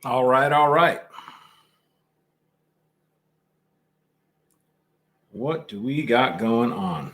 All right, all right. What do we got going on?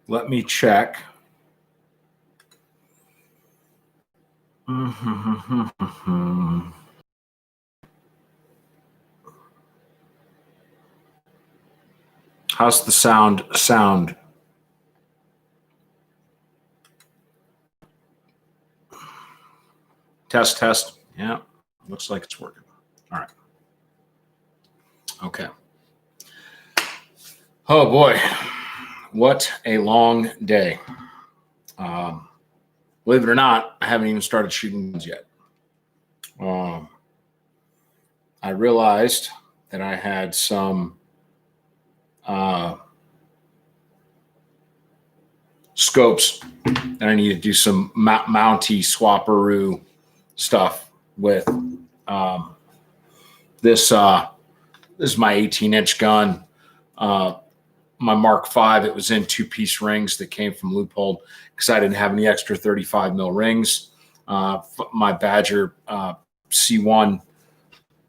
Let me check. How's the sound? Test. Yeah, looks like it's working. All right. Okay. Oh boy, what a long day. Believe it or not, I haven't even started shooting guns yet. I realized that I had some scopes that I need to do some mounty swapperoo stuff with. This is my 18-inch gun. My Mark V, it was in two-piece rings that came from Leupold because I didn't have any extra 35 mil rings. My Badger C1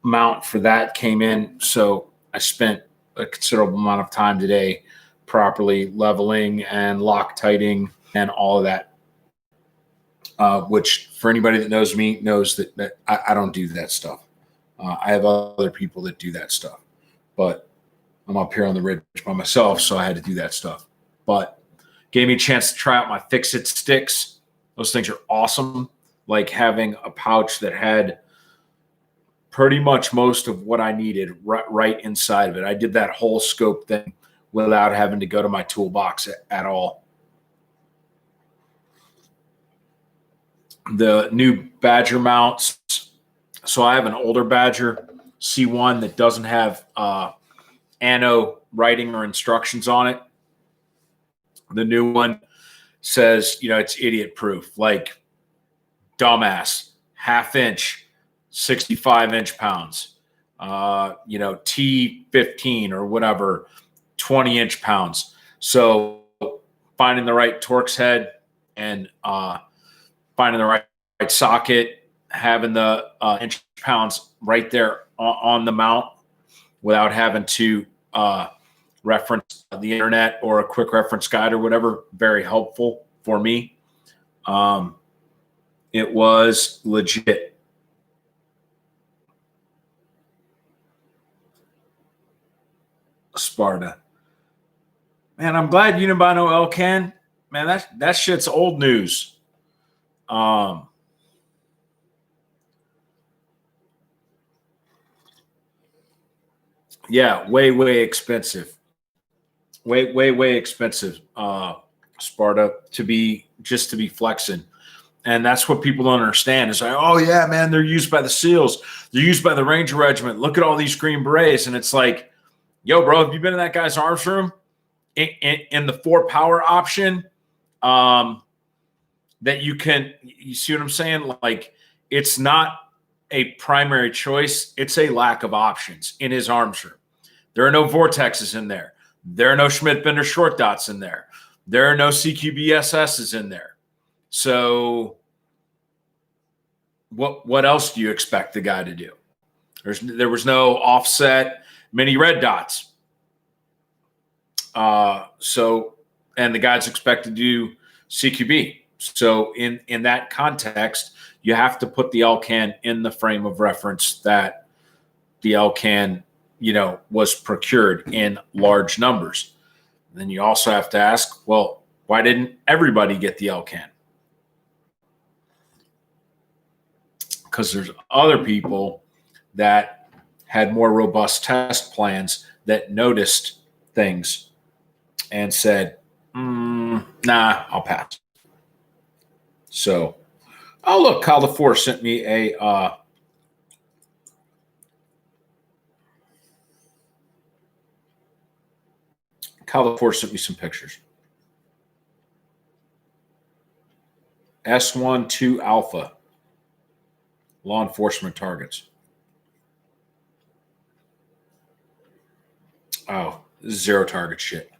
mount for that came in, so I spent a considerable amount of time today properly leveling and Loctiting and all of that, which for anybody that knows me knows that I don't do that stuff. I have other people that do that stuff, but I'm up here on the ridge by myself, so I had to do that stuff. But gave me a chance to try out my Fix-It sticks. Those things are awesome. Like having a pouch that had pretty much most of what I needed right inside of it. I did that whole scope thing without having to go to my toolbox at all. The new Badger mounts. So I have an older Badger C1 that doesn't have anno writing or instructions on it. The new one says, it's idiot proof, like dumbass, 1/2 inch, 65 inch pounds, T15 or whatever, 20 inch pounds. So finding the right Torx head and finding the right socket, having the inch pounds right there on the mount without having to reference the internet or a quick reference guide or whatever, very helpful for me. It was legit. Sparta. Man, I'm glad you didn't buy no Elcan. Man, that shit's old news. Yeah, way expensive. Way expensive, Sparta, to be flexing. And that's what people don't understand. Is like, oh yeah, man, they're used by the SEALs. They're used by the Ranger Regiment. Look at all these Green Berets. And it's like, yo, bro, have you been in that guy's arms room? In the 4-power option, that you see what I'm saying? Like, it's not a primary choice. It's a lack of options in his arms room. There are no Vortexes in there. There are no Schmidt-Bender short dots in there. There are no CQB-SSs in there. So what else do you expect the guy to do? There was no offset mini red dots. And the guy's expected to do CQB. So in that context, you have to put the Elcan in the frame of reference that the Elcan, was procured in large numbers. And then you also have to ask, well, why didn't everybody get the Elcan? Because there's other people that had more robust test plans that noticed things and said, nah, I'll pass. So, oh, look, Kyle DeFore sent me a Kyle DeFore sent me some pictures. S12 Alpha law enforcement targets. Oh, zero target shit.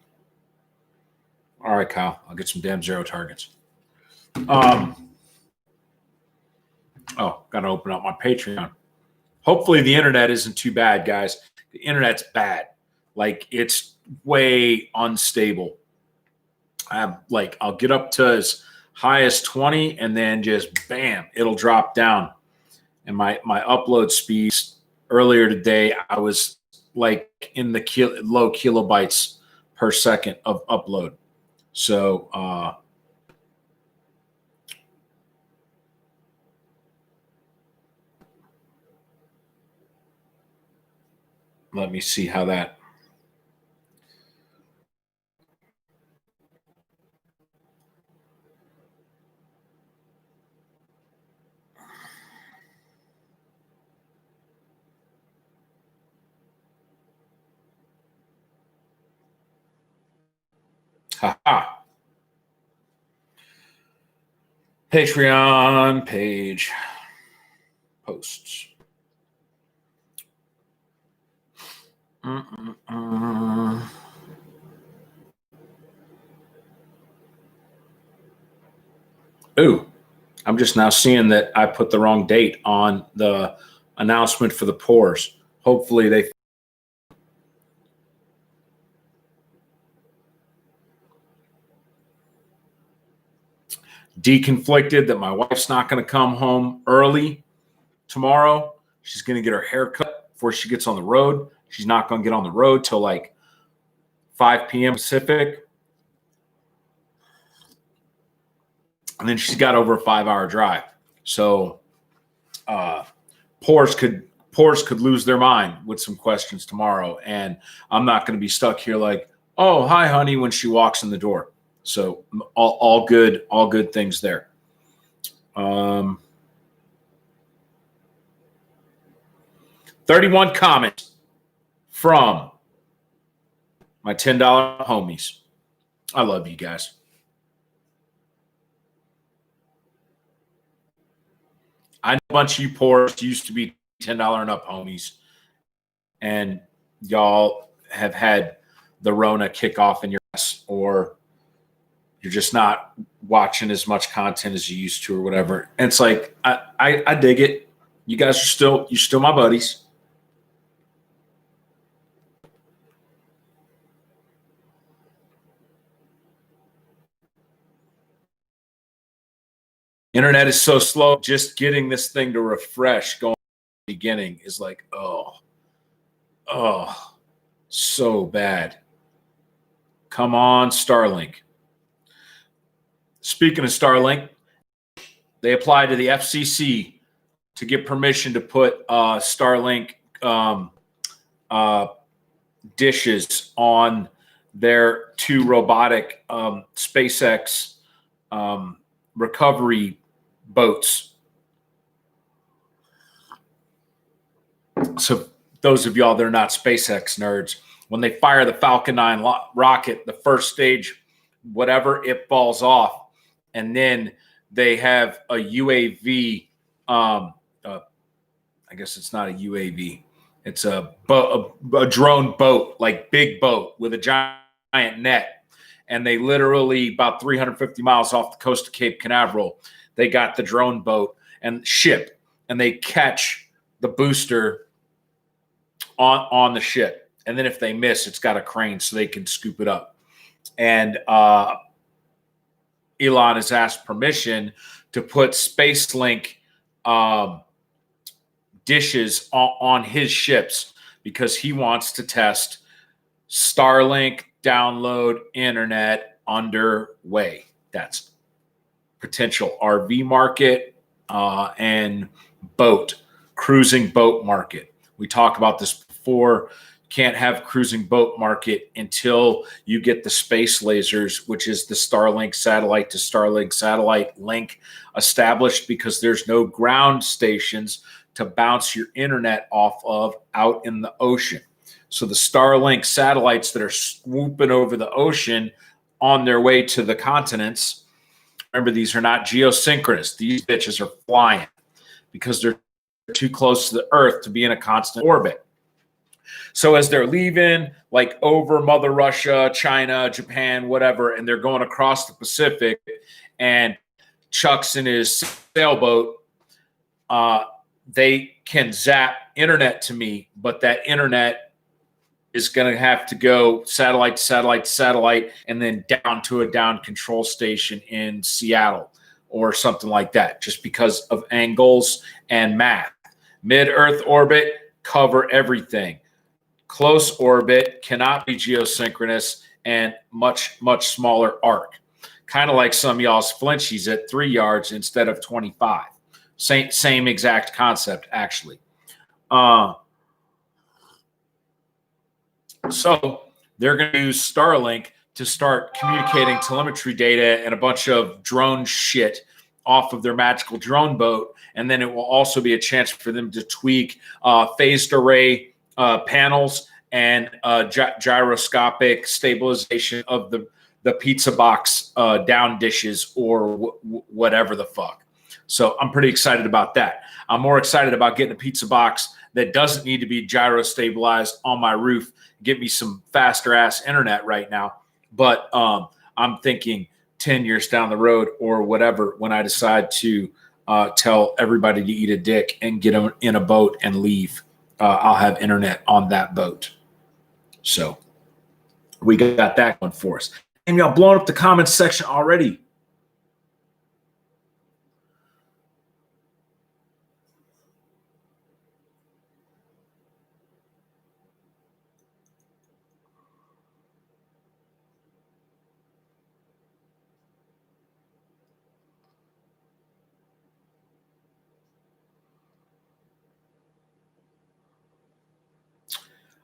All right, Kyle. I'll get some damn zero targets. Got to open up my Patreon. Hopefully the internet isn't too bad, guys. The internet's bad. Like, it's way unstable. I'll get up to as high as 20 and then just bam, it'll drop down. And my upload speeds earlier today, I was like in the low kilobytes per second of upload. So, let me see how that. Ha. Patreon page posts. Ooh, I'm just now seeing that I put the wrong date on the announcement for the pours. Hopefully they. Deconflicted that my wife's not going to come home early tomorrow. She's going to get her hair cut before she gets on the road. She's not going to get on the road till like 5 p.m. Pacific. And then she's got over a 5-hour drive. So pours could lose their mind with some questions tomorrow. And I'm not going to be stuck here like, oh, hi, honey, when she walks in the door. So all good things there. 31 comments from my $10 homies. I love you guys. I know a bunch of you pours used to be $10 and up homies, and y'all have had the Rona kick off in your ass, or you're just not watching as much content as you used to or whatever. And it's like, I dig it. You guys are you're still my buddies. Internet is so slow. Just getting this thing to refresh going at the beginning is like, oh, so bad. Come on, Starlink. Speaking of Starlink, they applied to the FCC to get permission to put Starlink dishes on their 2 robotic SpaceX recovery boats. So those of y'all that are not SpaceX nerds, when they fire the Falcon 9 rocket, the first stage, whatever, it falls off. And then they have a UAV. I guess it's not a UAV. It's a drone boat, like big boat with a giant net. And they literally, about 350 miles off the coast of Cape Canaveral, they got the drone boat and ship, and they catch the booster on the ship. And then if they miss, it's got a crane so they can scoop it up. And Elon has asked permission to put SpaceLink dishes on his ships because he wants to test Starlink download internet underway. That's potential RV market and cruising boat market. We talked about this before. Can't have cruising boat market until you get the space lasers, which is the Starlink satellite to Starlink satellite link established, because there's no ground stations to bounce your internet off of out in the ocean. So the Starlink satellites that are swooping over the ocean on their way to the continents, remember, these are not geosynchronous. These bitches are flying because they're too close to the Earth to be in a constant orbit. So as they're leaving, like over Mother Russia, China, Japan, whatever, and they're going across the Pacific, and Chuck's in his sailboat, they can zap internet to me, but that internet is going to have to go satellite to satellite to satellite, and then down to a down control station in Seattle or something like that, just because of angles and math. Mid-Earth orbit, cover everything. Close orbit cannot be geosynchronous and much, much smaller arc. Kind of like some of y'all's flinchies at 3 yards instead of 25. Same exact concept, actually. So they're going to use Starlink to start communicating telemetry data and a bunch of drone shit off of their magical drone boat. And then it will also be a chance for them to tweak phased array panels and gyroscopic stabilization of the pizza box down dishes or whatever the fuck. So I'm pretty excited about that. I'm more excited about getting a pizza box that doesn't need to be gyro stabilized on my roof. Get me some faster ass internet right now. But I'm thinking 10 years down the road or whatever, when I decide to tell everybody to eat a dick and get them in a boat and leave, I'll have internet on that boat. So we got that going for us. And y'all blowing up the comments section already.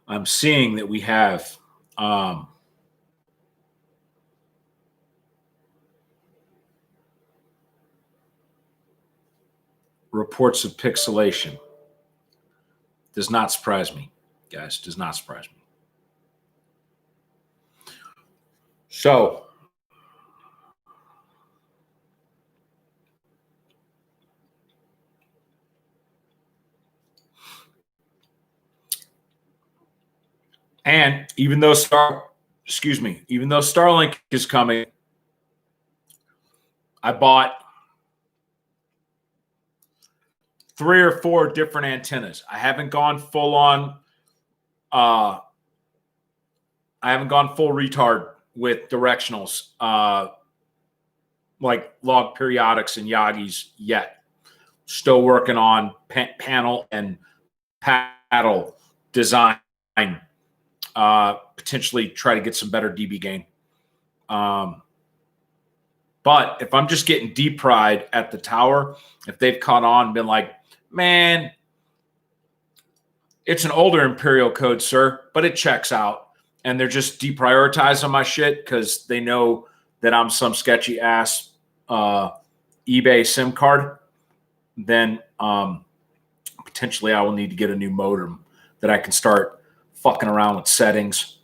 I'm seeing that we have reports of pixelation. Does not surprise me, guys. Does not surprise me. So and even though Starlink is coming, I bought 3 or 4 different antennas. I haven't gone full on. I haven't gone full retard with directionals, like log periodics and Yagis yet. Still working on panel and paddle design. Potentially try to get some better dB gain. But if I'm just getting depried at the tower, if they've caught on and been like, man, it's an older imperial code, sir, but it checks out, and they're just deprioritizing my shit because they know that I'm some sketchy ass eBay SIM card, then potentially I will need to get a new modem that I can start fucking around with settings,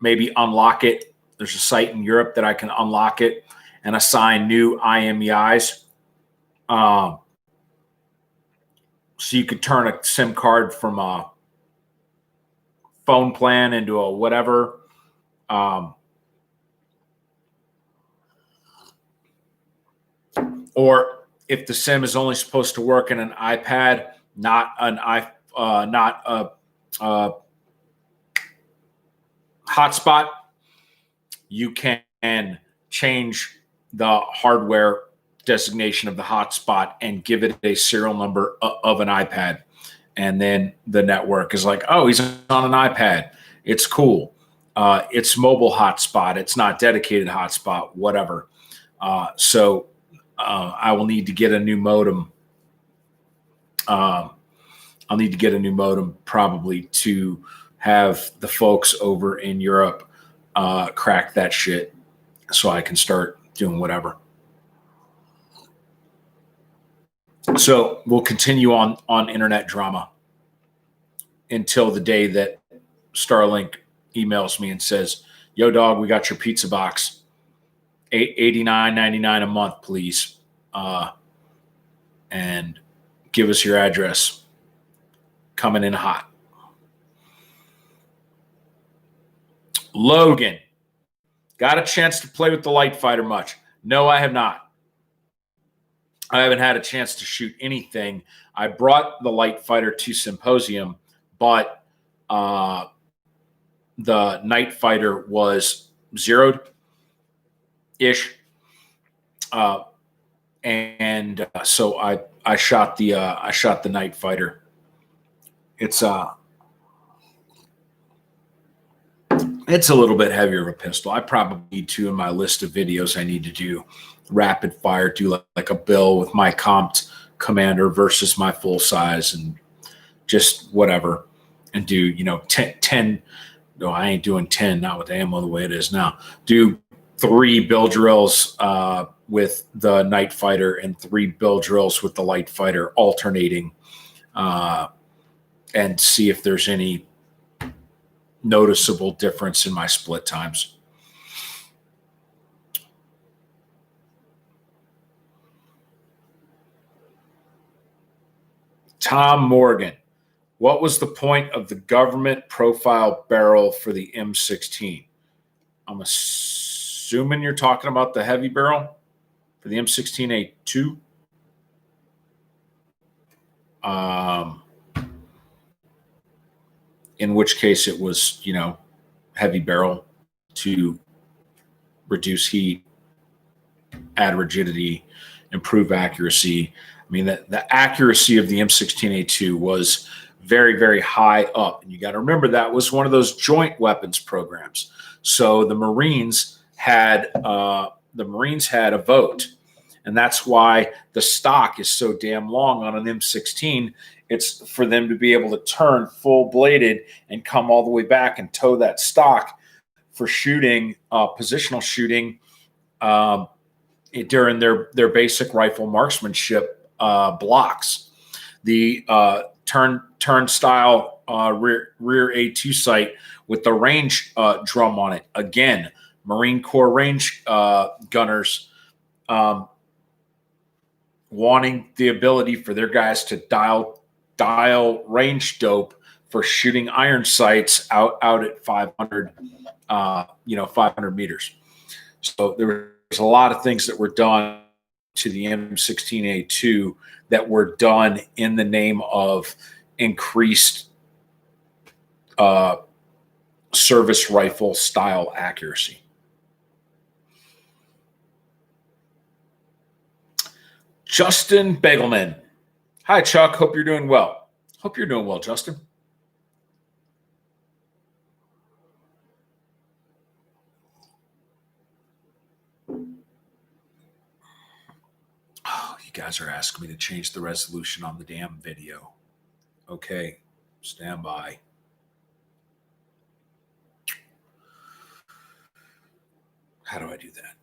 maybe unlock it. There's a site in Europe that I can unlock it and assign new IMEIs. So you could turn a SIM card from a phone plan into a whatever. Or if the SIM is only supposed to work in an iPad, not a hotspot, you can change the hardware designation of the hotspot and give it a serial number of an iPad. And then the network is like, oh, he's on an iPad. It's cool. It's mobile hotspot. It's not dedicated hotspot, whatever. So I will need to get a new modem. I'll need to get a new modem probably to have the folks over in Europe crack that shit so I can start doing whatever. So we'll continue on internet drama until the day that Starlink emails me and says, yo, dog, we got your pizza box. $89.99 a month, please. And give us your address. Coming in hot. Logan, got a chance to play with the light fighter much? No, I have not. I haven't had a chance to shoot anything. I brought the light fighter to Symposium, but the night fighter was zeroed ish. So I shot the night fighter. It's a little bit heavier of a pistol. I probably need to, in my list of videos, I need to do rapid fire, do like a bill with my comped commander versus my full size and just whatever, and do 10. No, I ain't doing 10, not with ammo the way it is now. Do 3 bill drills with the night fighter and 3 bill drills with the light fighter, alternating, and see if there's any noticeable difference in my split times. Tom Morgan, what was the point of the government profile barrel for the M16? I'm assuming you're talking about the heavy barrel for the M16A2. In which case it was, heavy barrel to reduce heat, add rigidity, improve accuracy. I mean, the accuracy of the M16A2 was very, very high up. And you got to remember that was one of those joint weapons programs. So the Marines had a vote. And that's why the stock is so damn long on an M16. It's for them to be able to turn full bladed and come all the way back and tow that stock for shooting, positional shooting, during their basic rifle marksmanship blocks. The turnstile rear A2 sight with the range drum on it. Again, Marine Corps range gunners wanting the ability for their guys to dial range dope for shooting iron sights out at 500, 500 meters. So there's a lot of things that were done to the M16A2 that were done in the name of increased service rifle style accuracy. Justin Begelman. Hi, Chuck. Hope you're doing well. Hope you're doing well, Justin. Oh, you guys are asking me to change the resolution on the damn video. Okay, stand by. How do I do that?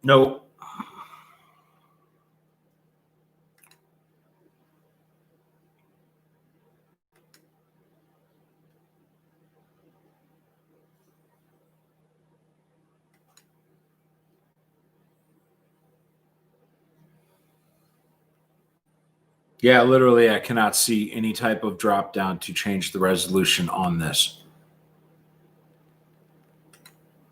No. Yeah, literally, I cannot see any type of drop down to change the resolution on this.